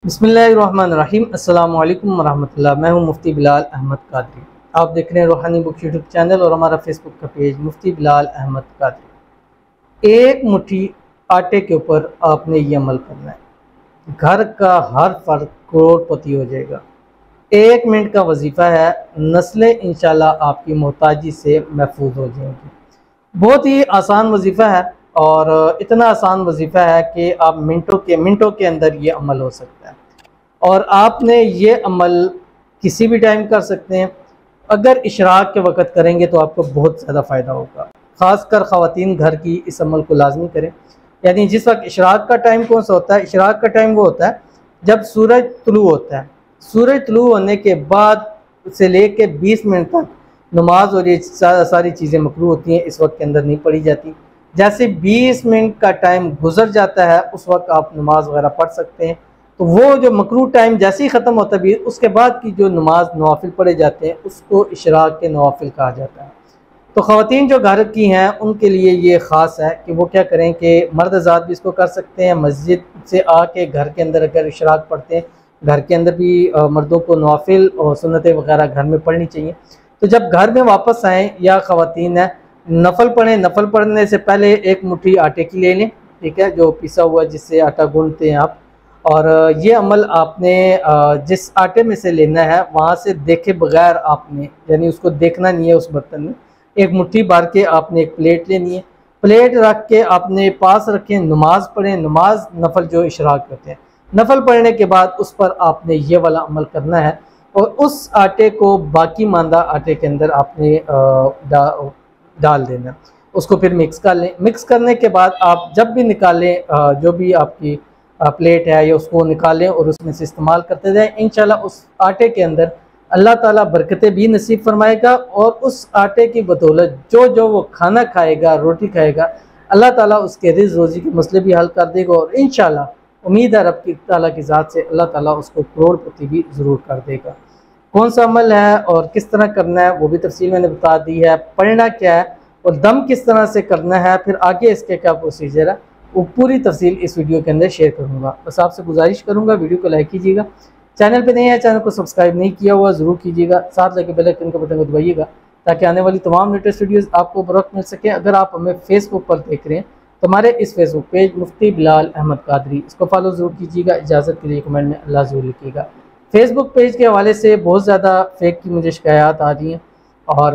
बिस्मिल्लाहिर्रहमानिर्रहीम। अस्सलामु अलैकुम वरहमतुल्लाह। मैं हूं मुफ्ती बिलाल अहमद कादरी। आप देख रहे हैं रूहानी बुक यूट्यूब चैनल और हमारा फेसबुक का पेज मुफ्ती बिलाल अहमद कादरी। एक मुट्ठी आटे के ऊपर आपने ये अमल करना है, घर का हर फर्द करोड़पति हो जाएगा। 1 मिनट का वजीफ़ा है, नस्लें इंशाल्लाह आपकी मोहताजी से महफूज हो जाएंगी। बहुत ही आसान वजीफ़ा है और इतना आसान वजीफ़ा है कि आप मिनटों के अंदर ये अमल हो सकता है। और आपने ये अमल किसी भी टाइम कर सकते हैं। अगर इशराक के वक़्त करेंगे तो आपको बहुत ज़्यादा फ़ायदा होगा। ख़ासकर ख़वातीन घर की इस अमल को लाजमी करें। यानी जिस वक्त इशराक का टाइम कौन सा होता है? इशराक का टाइम वो होता है जब सूरज तुलू होता है। सूरज तुलू होने के बाद से लेके 20 मिनट तक नमाज और ये सारी चीज़ें मकरूह होती हैं, इस वक्त के अंदर नहीं पढ़ी जाती। जैसे 20 मिनट का टाइम गुजर जाता है उस वक्त आप नमाज वगैरह पढ़ सकते हैं। तो वो जो मकरूह टाइम जैसे ही ख़त्म होता है उसके बाद की जो नमाज नवाफिल पढ़े जाते हैं उसको इशराक के नवाफिल कहा जाता है। तो ख़वातीन जो घर की हैं उनके लिए ये ख़ास है कि वो क्या करें कि मर्द ज़ात भी इसको कर सकते हैं। मस्जिद से आके घर के अंदर अगर इशराक पढ़ते हैं, घर के अंदर भी मर्दों को नवाफिल और सुन्नतें वगैरह घर में पढ़नी चाहिए। तो जब घर में वापस आएँ या ख़वातीन है नफल पढ़ें, नफल पढ़ने से पहले एक मुट्ठी आटे की ले लें, ठीक है, जो पिसा हुआ जिससे आटा गूंथते हैं आप। और ये अमल आपने जिस आटे में से लेना है वहाँ से देखे बगैर आपने, यानी उसको देखना नहीं है उस बर्तन में, एक मुट्ठी भर के आपने एक प्लेट लेनी है। प्लेट रख के आपने पास रखें, नमाज पढ़ें। नमाज नफल जो इशराक करते हैं, नफल पढ़ने के बाद उस पर आपने ये वाला अमल करना है और उस आटे को बाकी मांदा आटे के अंदर आपने डाल देना। उसको फिर मिक्स कर लें। मिक्स करने के बाद आप जब भी निकालें, जो भी आपकी प्लेट है या उसको निकालें और उसमें से इस्तेमाल करते जाएं। इंशाल्लाह उस आटे के अंदर अल्लाह ताला बरकतें भी नसीब फरमाएगा और उस आटे की बदौलत जो जो वो खाना खाएगा, रोटी खाएगा, अल्लाह ताला उसके रिज़्क़ रोज़ी के मसले भी हल कर देगा और इंशाल्लाह उम्मीद है रब की ताला की ज़ात से अल्लाह ताला उसको करोड़पति भी ज़रूर कर देगा। कौन सा अमल है और किस तरह करना है वो भी तफसील मैंने बता दी है। पढ़ना क्या है और दम किस तरह से करना है, फिर आगे इसके क्या प्रोसीजर है, वो पूरी तफसील इस वीडियो के अंदर शेयर करूँगा। बस आपसे गुजारिश करूँगा वीडियो को लाइक कीजिएगा, चैनल पे नए हैं चैनल को सब्सक्राइब नहीं किया हुआ ज़रूर कीजिएगा, साथ लगे बेल आइकन का बटन को दबाइएगा ताकि आने वाली तमाम लेटेस्ट वीडियोज़ आपको बर वक्त मिल सके। अगर आप हमें फेसबुक पर देख रहे हैं तो हमारे इस फेसबुक पेज मुफ्ती बिलाल अहमद कादरी, इसको फॉलो ज़रूर कीजिएगा। इजाज़त के लिए कमेंट में अल्लाह ज़रूर लिखिएगा। फेसबुक पेज के हवाले से बहुत ज़्यादा फेक की मुझे शिकायत आ रही हैं और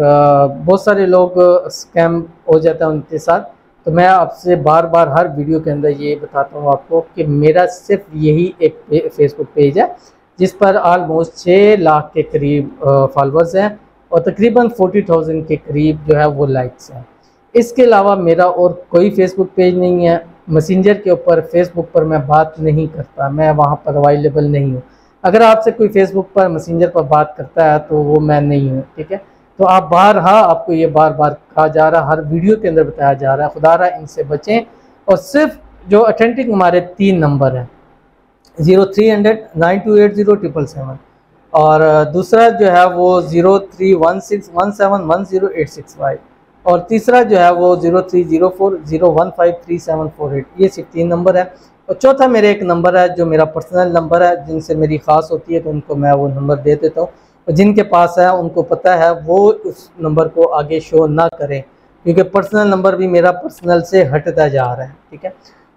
बहुत सारे लोग स्कैम हो जाता है उनके साथ। तो मैं आपसे बार बार हर वीडियो के अंदर ये बताता हूँ आपको कि मेरा सिर्फ यही एक फेसबुक पेज है जिस पर ऑलमोस्ट 6 लाख के करीब फॉलोअर्स हैं और तकरीबन 40,000 के करीब जो है वो लाइक्स हैं। इसके अलावा मेरा और कोई फेसबुक पेज नहीं है। मैसेंजर के ऊपर फेसबुक पर मैं बात नहीं करता, मैं वहाँ पर अवेलेबल नहीं हूँ। अगर आपसे कोई फेसबुक पर मैसेंजर पर बात करता है तो वो मैं नहीं हूँ, ठीक है। तो आप आपको ये बार बार कहा जा रहा है, हर वीडियो के अंदर बताया जा रहा है, खुदा रहा इनसे बचें। और सिर्फ जो ऑथेंटिक हमारे 3 नंबर हैं 0300 9280 और दूसरा जो है वो 0316171086 और तीसरा जो है वो 030401534748। ये सिर्फ 3 नंबर है। और चौथा मेरे एक नंबर है जो मेरा पर्सनल नंबर है, जिनसे मेरी ख़ास होती है तो उनको मैं वो नंबर दे देता हूँ। और जिनके पास है उनको पता है वो उस नंबर को आगे शो ना करें क्योंकि पर्सनल नंबर भी मेरा पर्सनल से हटता जा रहा है, ठीक है।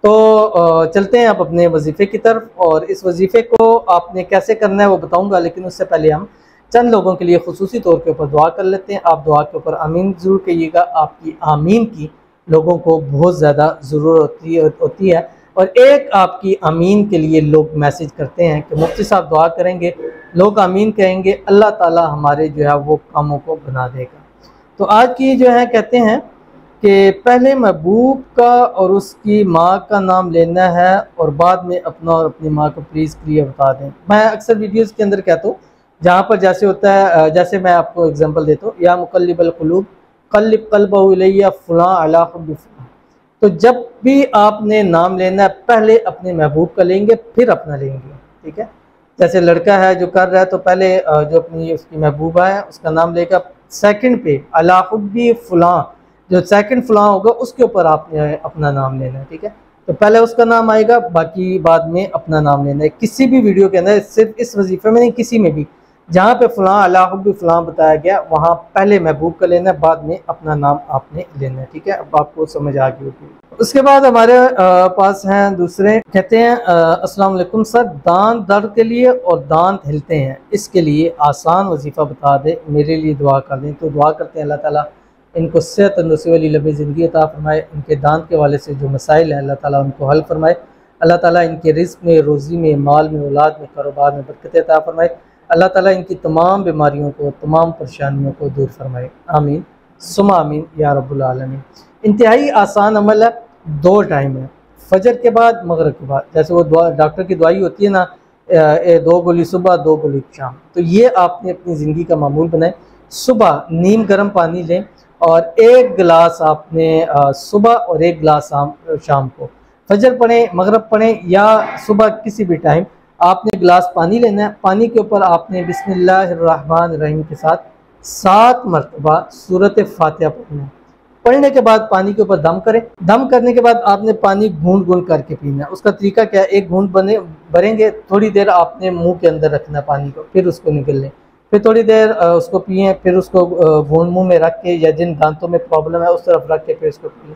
तो चलते हैं आप अपने वजीफ़े की तरफ और इस वजीफ़े को आपने कैसे करना है वो बताऊंगा, लेकिन उससे पहले हम चंद लोगों के लिए खुसूसी तौर के ऊपर दुआ कर लेते हैं। आप दुआ के ऊपर आमीन ज़रूर कहिएगा। आपकी आमीन की लोगों को बहुत ज़्यादा ज़रूरत होती है और एक आपकी आमीन के लिए लोग मैसेज करते हैं कि मुफ्ती साहब दुआ करेंगे, लोग आमीन कहेंगे, अल्लाह ताला हमारे जो है वो कामों को बना देगा। तो आज की जो है कहते हैं कि पहले महबूब का और उसकी माँ का नाम लेना है और बाद में अपना और अपनी माँ को प्लीज़ क्लियर बता दें। मैं अक्सर वीडियोज़ के अंदर कहता हूँ जहाँ पर जैसे होता है, जैसे मैं आपको एग्जांपल देता हूँ, या मुक़ल्लिबल क़ुलूब क़ल्लिब क़ल्बहु इलैया फ़ुलां अला हुब्बि फ़ुलां। तो जब भी आपने नाम लेना है पहले अपने महबूब का लेंगे फिर अपना लेंगे, ठीक है। जैसे लड़का है जो कर रहा है तो पहले जो अपनी उसकी महबूबा है उसका नाम लेगा, सेकंड पे अला हुब्बि फ़ुलां, जो सेकंड फ़ुलां होगा उसके ऊपर आपने अपना नाम लेना है, ठीक है। तो पहले उसका नाम आएगा, बाकी बाद में अपना नाम लेना है। किसी भी वीडियो के अंदर, सिर्फ इस वजीफे में नहीं, किसी में भी जहाँ पे फ़लाँ अला हुब्बी फ़लाँ बताया गया वहाँ पहले महबूब का लेना है, बाद में अपना नाम आपने लेना है। ठीक है, अब आपको समझ आ गई होगी। उसके बाद हमारे पास हैं दूसरे, कहते हैं अस्सलाम वालेकुम सर, दांत दर्द के लिए और दांत हिलते हैं, इसके लिए आसान वजीफ़ा बता दे, मेरे लिए दुआ कर दें। तो दुआ करते हैं अल्लाह ताला इनको सेहत तंदुरुस्ती वाली लंबी ज़िंदगी अता फरमाए, इनके दांत के वाले से जो मसाइल हैं अल्लाह ताला उनको हल फरमाए, अल्लाह ताला इनके रिज़्क़ में, रोज़ी में, माल में, औलाद में, कारोबार में बरकत अता फरमाए, अल्लाह ताला इनकी तमाम बीमारियों को, तमाम परेशानियों को दूर फरमाए। आमीन सुमा आमीन या रब्बुल आलमीन। इंतहाई आसान अमल है, 2 टाइम है, फजर के बाद, मगरिब के बाद। जैसे वो डॉक्टर की दवाई होती है ना, 2 गोली सुबह 2 गोली शाम, तो ये आपने अपनी ज़िंदगी का मामूल बनाए। सुबह नीम गर्म पानी लें और 1 गिलास आपने सुबह और 1 गिलास शाम को, फजर पढ़ें, मगरिब पढ़ें या सुबह किसी भी टाइम, आपने गिलास पानी लेना है। पानी के ऊपर आपने बिस्मिल्लाहिर्रहमानिर्रहीम के साथ 7 मरतबा सूरत फातिहा पढ़ना है। पढ़ने के बाद पानी के ऊपर दम करें। दम करने के बाद आपने पानी घूंट घूंट करके पीना है। उसका तरीका क्या है, 1 घूंट भरेंगे, थोड़ी देर आपने मुंह के अंदर रखना है पानी को, फिर उसको निकल लें, फिर थोड़ी देर उसको पिएँ, फिर उसको घूंट मुँह में रख के या जिन दांतों में प्रॉब्लम है उस तरफ रख के फिर उसको पिए।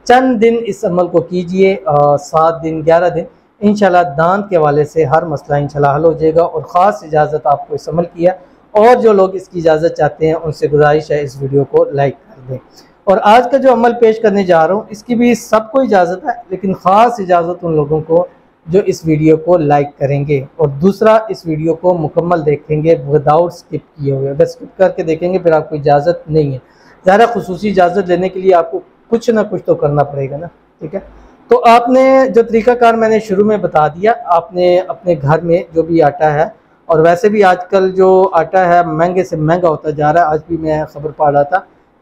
चंद दिन इस अमल को कीजिए, 7 दिन 11 दिन, इंशाल्लाह दांत के हवाले से हर मसला इंशाल्लाह हल हो जाएगा। और ख़ास इजाज़त आपको इस अमल किया, और जो लोग इसकी इजाज़त चाहते हैं उनसे गुजारिश है इस वीडियो को लाइक कर दें। और आज का जो अमल पेश करने जा रहा हूँ इसकी भी सबको इजाज़त है, लेकिन ख़ास इजाज़त उन लोगों को जो इस वीडियो को लाइक करेंगे और दूसरा इस वीडियो को मुकम्मल देखेंगे विदाउट स्किप किए हुए। अगर स्किप करके देखेंगे फिर आपको इजाज़त नहीं है। ज़्यादा खुसूसी इजाज़त लेने के लिए आपको कुछ ना कुछ तो करना पड़ेगा ना। ठीक है, तो आपने जो तरीक़ाकार मैंने शुरू में बता दिया, आपने अपने घर में जो भी आटा है, और वैसे भी आजकल जो आटा है महंगे से महंगा होता जा रहा है। आज भी मैं ख़बर पा रहा था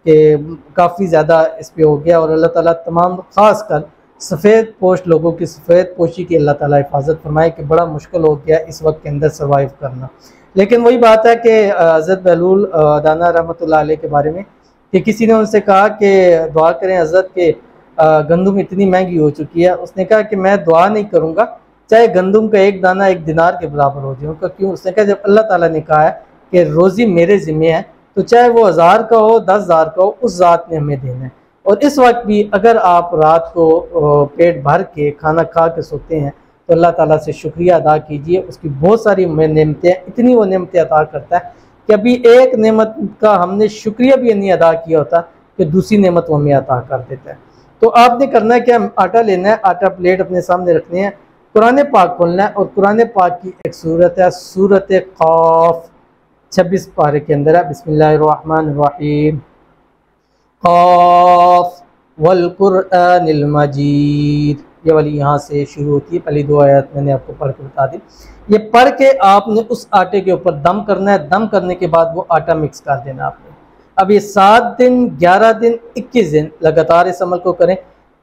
कि काफ़ी ज़्यादा इस पर हो गया, और अल्लाह ताला तमाम ख़ास कर सफ़ेद पोश लोगों की सफ़ेद पोशी की अल्लाह ताला हिफाजत फरमाए कि बड़ा मुश्किल हो गया इस वक्त के अंदर सर्वाइव करना। लेकिन वही बात है कि हज़रत बहलूल दाना रहमतुल्लाह अलैह के बारे में कि किसी ने उनसे कहा कि दुआ करें हज़रत के गंदुम इतनी महंगी हो चुकी है। उसने कहा कि मैं दुआ नहीं करूँगा चाहे गंदुम का 1 दाना 1 दिनार के बराबर हो जाए। उनका क्यों? उसने कहा जब अल्लाह ताला ने कहा है कि रोज़ी मेरे ज़िम्मे है, तो चाहे वो 1000 का हो 10,000 का हो, उस ज़ात ने हमें देना है। और इस वक्त भी अगर आप रात को पेट भर के खाना खा के सोते हैं तो अल्लाह ताला से शुक्रिया अदा कीजिए। उसकी बहुत सारी नेमतें, इतनी वो नेमतें अता करता है कि अभी एक नेमत का हमने शुक्रिया भी नहीं अदा किया होता कि दूसरी नेमत वो हमें अता कर देता है। तो आपने करना है क्या, आटा लेना है, आटा प्लेट अपने सामने रखनी है, कुरान पाक खोलना है, और कुरान पाक की एक सूरत है, सूरत क़ाफ, 26 पारे के अंदर है, बिस्मिल्लाहिर्रहमानिर्रहीम, क़ाफ वल क़ुरआनिल मजीद, ये वाली यहाँ से शुरू होती है। पहली 2 आयत मैंने आपको पढ़ के बता दी। ये पढ़ के आपने उस आटे के ऊपर दम करना है। दम करने के बाद वो आटा मिक्स कर देना आपने। अब ये 7 दिन 11 दिन 21 दिन लगातार इस अमल को करें।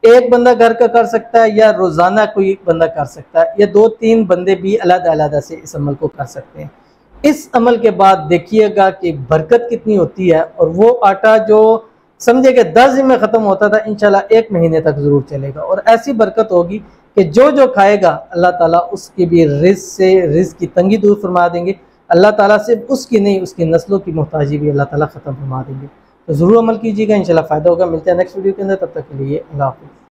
एक बंदा घर का कर सकता है या रोज़ाना कोई बंदा कर सकता है, या 2-3 बंदे भी अलग-अलग से इस अमल को कर सकते हैं। इस अमल के बाद देखिएगा कि बरकत कितनी होती है, और वो आटा जो समझे कि 10 दिन में ख़त्म होता था इंशाल्लाह 1 महीने तक ज़रूर चलेगा। और ऐसी बरकत होगी कि जो जो खाएगा अल्लाह ताला उसकी भी रिज़्क़ की तंगी दूर फरमा देंगे। अल्लाह ताला सिर्फ उसकी नहीं, उसकी नस्लों की मोहताजी भी अल्लाह ताला ख़त्म फरमा देंगे। तो ज़रूर अमल कीजिएगा, इंशाल्लाह फ़ायदा होगा। मिलते हैं नेक्स्ट वीडियो के अंदर, तब तक के लिए अल्लाह हाफ़िज़।